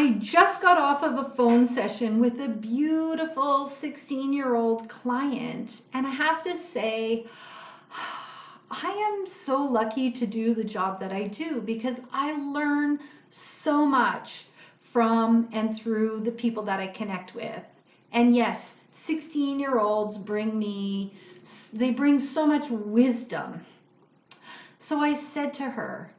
I just got off of a phone session with a beautiful 16-year-old client, and I have to say, I am so lucky to do the job that I do because I learn so much from and through the people that I connect with. And yes, 16-year-olds they bring so much wisdom. So I said to her,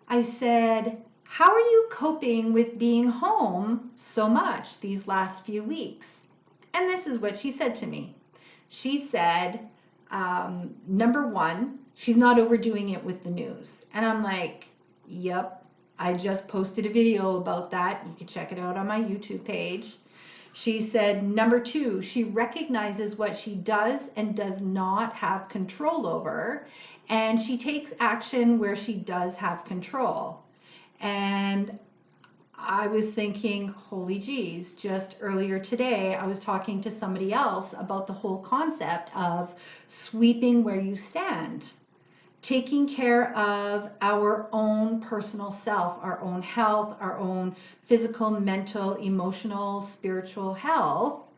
I said, how are you coping with being home so much these last few weeks? And this is what she said to me. She said, number one, she's not overdoing it with the news. And I'm like, yep, I just posted a video about that. You can check it out on my YouTube page. She said, number two, she recognizes what she does and does not have control over, and she takes action where she does have control. And I was thinking, holy geez, just earlier today, I was talking to somebody else about the whole concept of sweeping where you stand, taking care of our own personal self, our own health, our own physical, mental, emotional, spiritual health.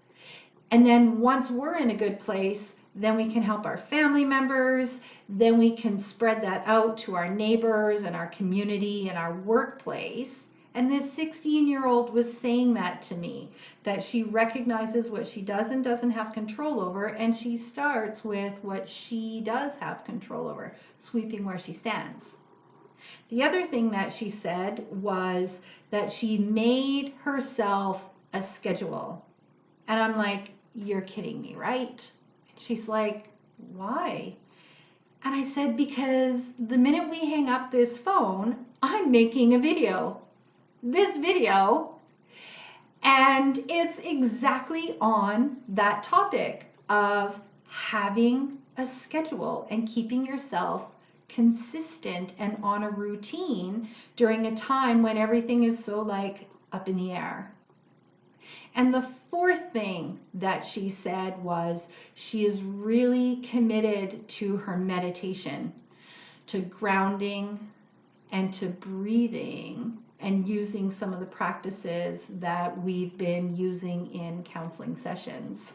And then once we're in a good place, then we can help our family members, then we can spread that out to our neighbors and our community and our workplace. And this 16-year-old was saying that to me, that she recognizes what she does and doesn't have control over, and she starts with what she does have control over, sweeping where she stands. The other thing that she said was that she made herself a schedule. And I'm like, you're kidding me, right? She's like, why? And I said, because the minute we hang up this phone, I'm making a video. This video, and it's exactly on that topic of having a schedule and keeping yourself consistent and on a routine during a time when everything is so like up in the air. And the fourth thing that she said was she is really committed to her meditation, to grounding and to breathing, and using some of the practices that we've been using in counseling sessions.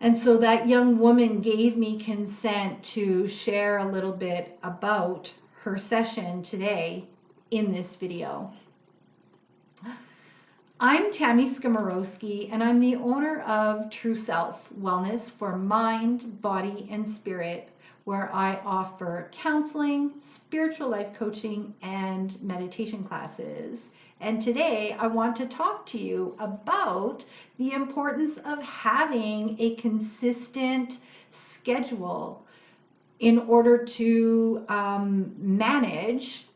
And so that young woman gave me consent to share a little bit about her session today in this video. I'm Tammy Skomorowski, and I'm the owner of True Self Wellness for Mind, Body, and Spirit, where I offer counseling, spiritual life coaching, and meditation classes. And today I want to talk to you about the importance of having a consistent schedule in order to manage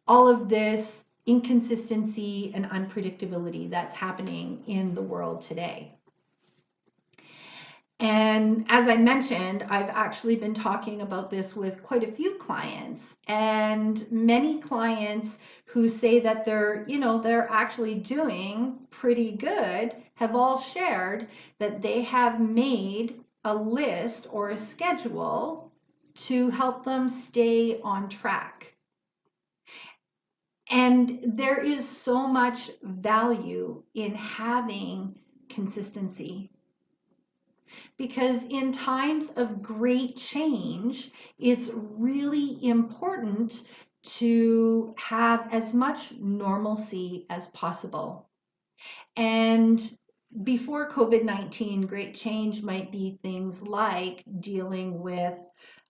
all of this inconsistency and unpredictability that's happening in the world today. And as I mentioned, I've actually been talking about this with quite a few clients, and many clients who say that they're actually doing pretty good have all shared that they have made a list or a schedule to help them stay on track. And there is so much value in having consistency. Because in times of great change, it's really important to have as much normalcy as possible. And before COVID-19, great change might be things like dealing with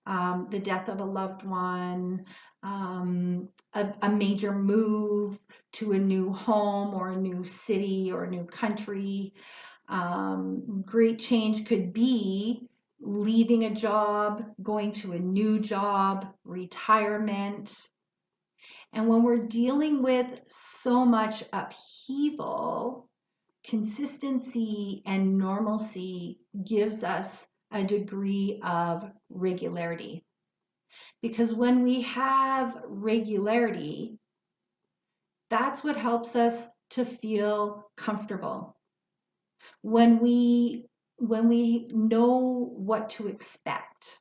the death of a loved one, a major move to a new home or a new city or a new country. Great change could be leaving a job, going to a new job, retirement. And when we're dealing with so much upheaval, consistency and normalcy gives us a degree of regularity. Because when we have regularity, that's what helps us to feel comfortable. When we know what to expect,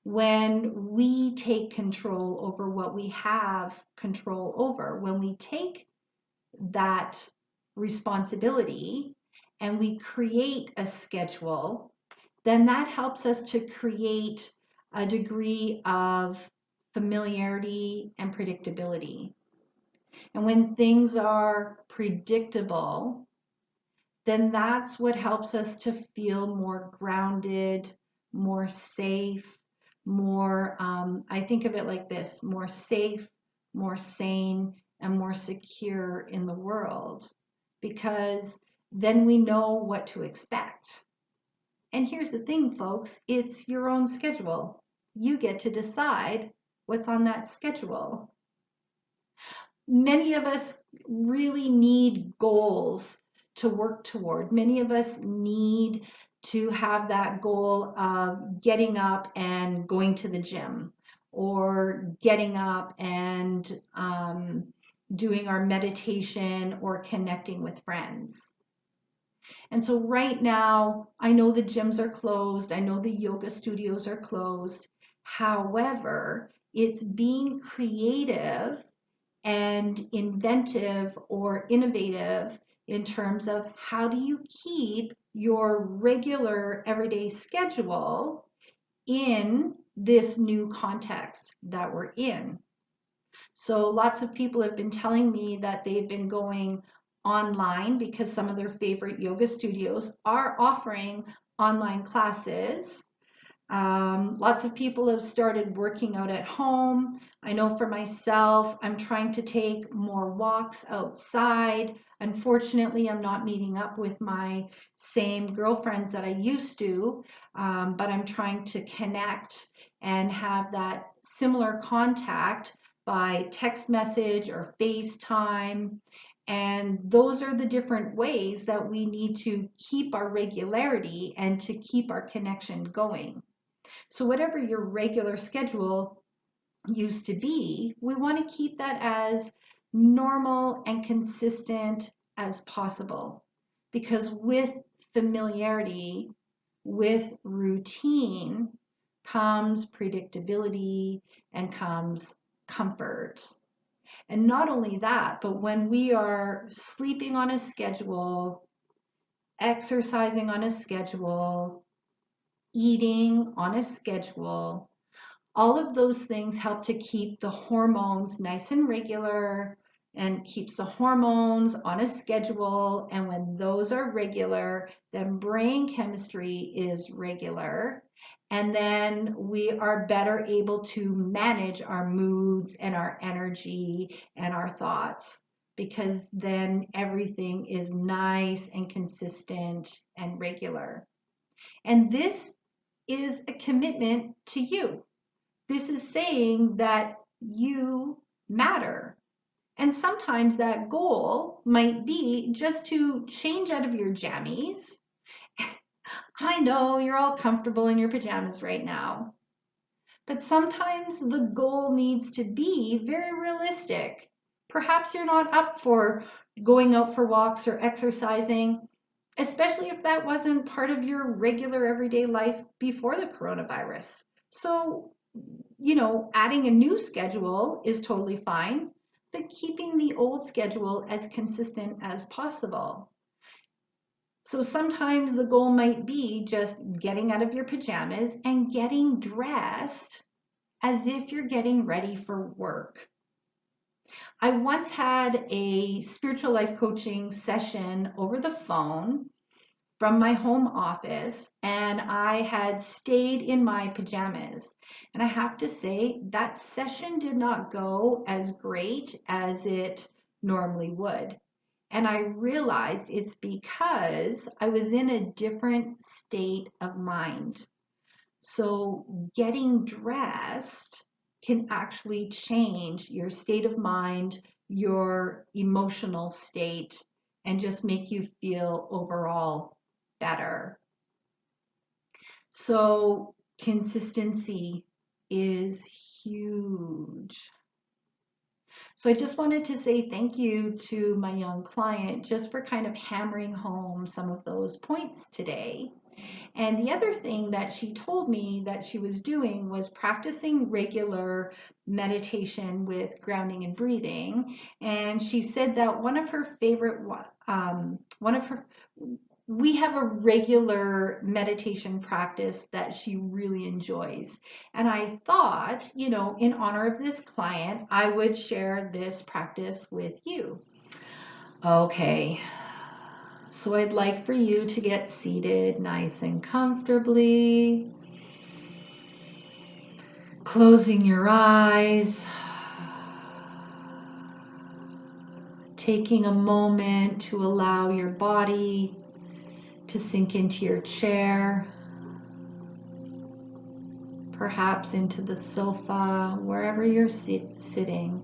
when we take control over what we have control over, when we take that responsibility and we create a schedule, then that helps us to create a degree of familiarity and predictability. And when things are predictable, then that's what helps us to feel more grounded, more safe, more, I think of it like this, more safe, more sane, and more secure in the world, because then we know what to expect. And here's the thing, folks, it's your own schedule. You get to decide what's on that schedule. Many of us really need goals to work toward. Many of us need to have that goal of getting up and going to the gym, or getting up and doing our meditation or connecting with friends. And so right now, I know the gyms are closed. I know the yoga studios are closed. However, it's being creative and inventive or innovative in terms of how do you keep your regular everyday schedule in this new context that we're in. So lots of people have been telling me that they've been going online because some of their favorite yoga studios are offering online classes. Lots of people have started working out at home. I know for myself, I'm trying to take more walks outside. Unfortunately, I'm not meeting up with my same girlfriends that I used to, but I'm trying to connect and have that similar contact by text message or FaceTime. And those are the different ways that we need to keep our regularity and to keep our connection going. So whatever your regular schedule used to be, we want to keep that as normal and consistent as possible. Because with familiarity, with routine, comes predictability and comes comfort. And not only that, but when we are sleeping on a schedule, exercising on a schedule, eating on a schedule, all of those things help to keep the hormones nice and regular and keeps the hormones on a schedule. And when those are regular, then brain chemistry is regular. And then we are better able to manage our moods and our energy and our thoughts, because then everything is nice and consistent and regular. And this is a commitment to you. This is saying that you matter. And sometimes that goal might be just to change out of your jammies. I know you're all comfortable in your pajamas right now, but sometimes the goal needs to be very realistic. Perhaps you're not up for going out for walks or exercising, especially if that wasn't part of your regular everyday life before the coronavirus. So, adding a new schedule is totally fine, but keeping the old schedule as consistent as possible. So sometimes the goal might be just getting out of your pajamas and getting dressed as if you're getting ready for work. I once had a spiritual life coaching session over the phone from my home office, and I had stayed in my pajamas. And I have to say, that session did not go as great as it normally would. And I realized it's because I was in a different state of mind. So getting dressed can actually change your state of mind, your emotional state, and just make you feel overall better. So consistency is huge. So I just wanted to say thank you to my young client just for kind of hammering home some of those points today. And the other thing that she told me that she was doing was practicing regular meditation with grounding and breathing. And she said that one of her favorite, one of her, we have a regular meditation practice that she really enjoys. And I thought, in honor of this client, I would share this practice with you. Okay, so I'd like for you to get seated nice and comfortably, closing your eyes, taking a moment to allow your body to sink into your chair, perhaps into the sofa, wherever you're sitting.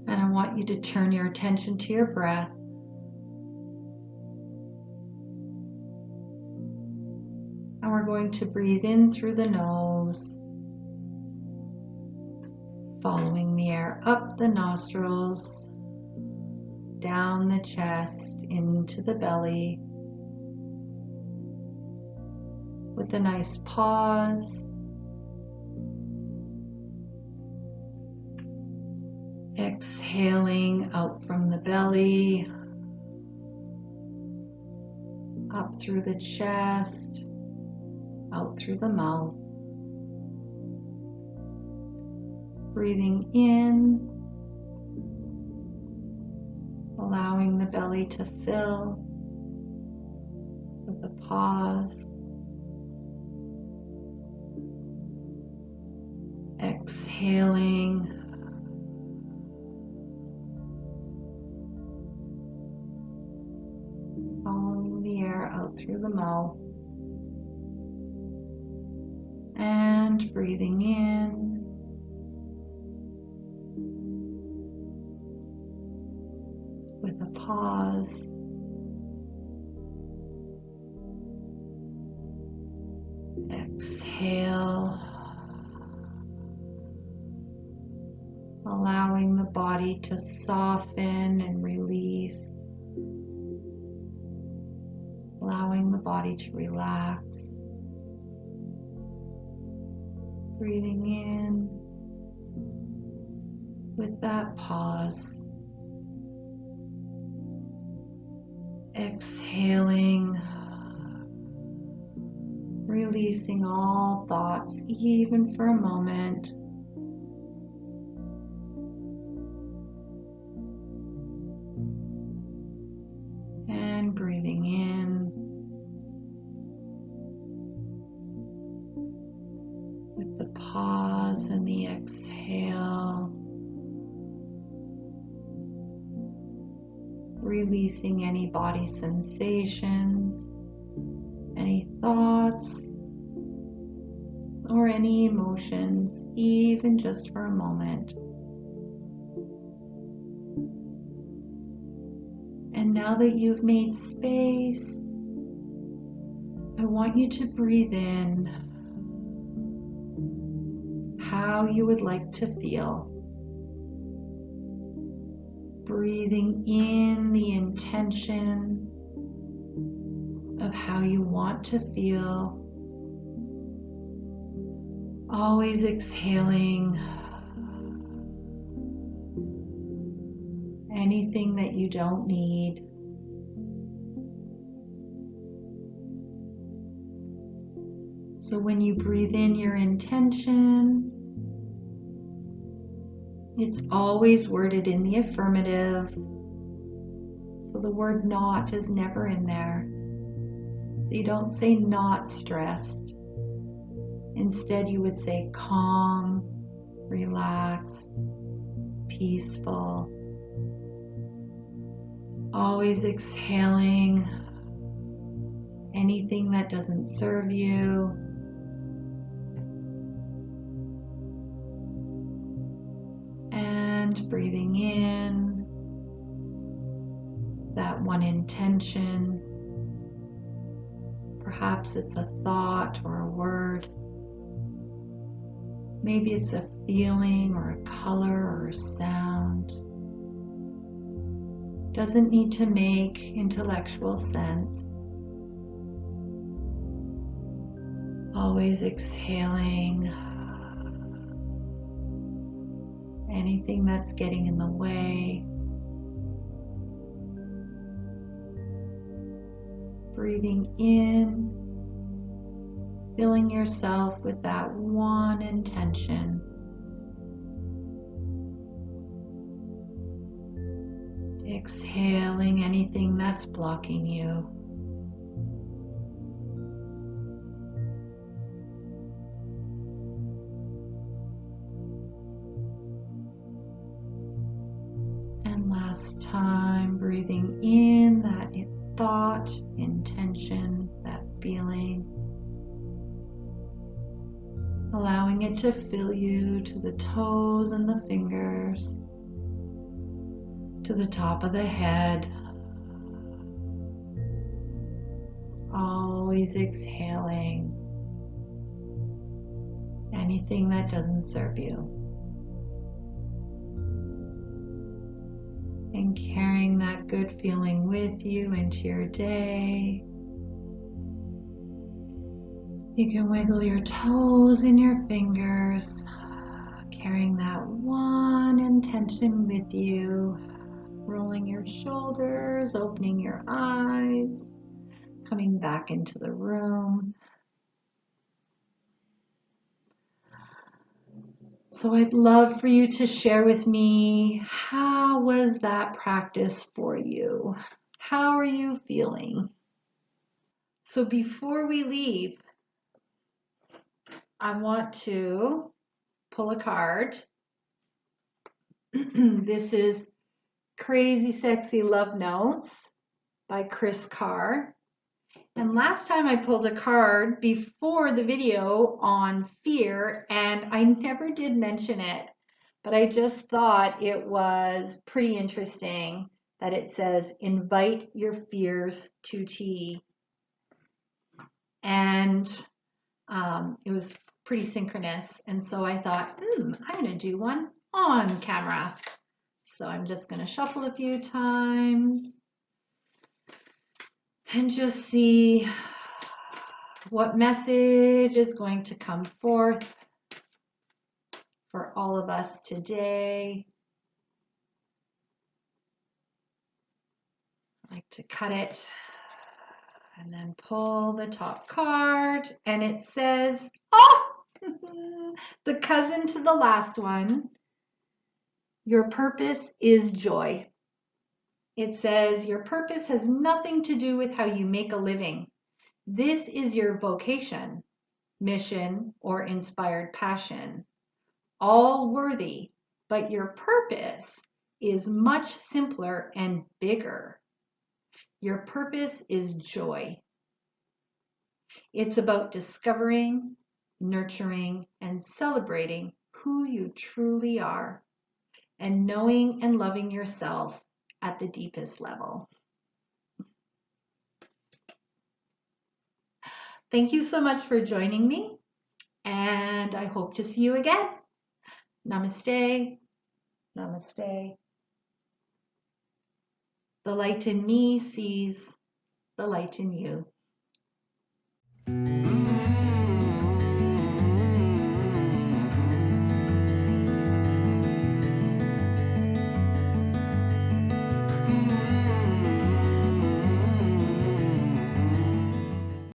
And I want you to turn your attention to your breath. And we're going to breathe in through the nose, following the air up the nostrils, down the chest, into the belly, with a nice pause. Exhaling out from the belly, up through the chest, out through the mouth. Breathing in, allowing the belly to fill with a pause. Exhaling, following the air out through the mouth. And breathing in. With a pause. Exhale. Allowing the body to soften and release. Allowing the body to relax. Breathing in with that pause. Exhaling, releasing all thoughts, even for a moment. And breathing in with the pause and the exhale. Releasing any body sensations, any thoughts, or any emotions, even just for a moment. And now that you've made space, I want you to breathe in how you would like to feel. Breathing in the intention of how you want to feel. Always exhaling anything that you don't need. So when you breathe in your intention, it's always worded in the affirmative. So the word not is never in there. So you don't say not stressed. Instead, you would say calm, relaxed, peaceful. Always exhaling anything that doesn't serve you. And breathing in that one intention. Perhaps it's a thought or a word. Maybe it's a feeling or a color or a sound. Doesn't need to make intellectual sense. Always exhaling anything that's getting in the way. Breathing in, filling yourself with that one intention. Exhaling anything that's blocking you. And last time, breathing in that thought, intention, that feeling. Allowing it to fill you to the toes and the fingers, to the top of the head. Always exhaling anything that doesn't serve you. And carrying that good feeling with you into your day. You can wiggle your toes and your fingers, carrying that one intention with you, rolling your shoulders, opening your eyes, coming back into the room. So I'd love for you to share with me, how was that practice for you? How are you feeling? So before we leave, I want to pull a card. This is Crazy Sexy Love Notes by Chris Carr. And last time I pulled a card before the video on fear, and I never did mention it, but I just thought it was pretty interesting that it says, invite your fears to tea. And it was pretty synchronous. And so I thought, I'm going to do one on camera. So I'm just going to shuffle a few times and just see what message is going to come forth for all of us today. I like to cut it and then pull the top card, and it says, oh, the cousin to the last one, your purpose is joy. It says your purpose has nothing to do with how you make a living. This is your vocation, mission, or inspired passion. All worthy, but your purpose is much simpler and bigger. Your purpose is joy. It's about discovering, nurturing, and celebrating who you truly are, and knowing and loving yourself at the deepest level. Thank you so much for joining me, and I hope to see you again. Namaste. Namaste. The light in me sees the light in you.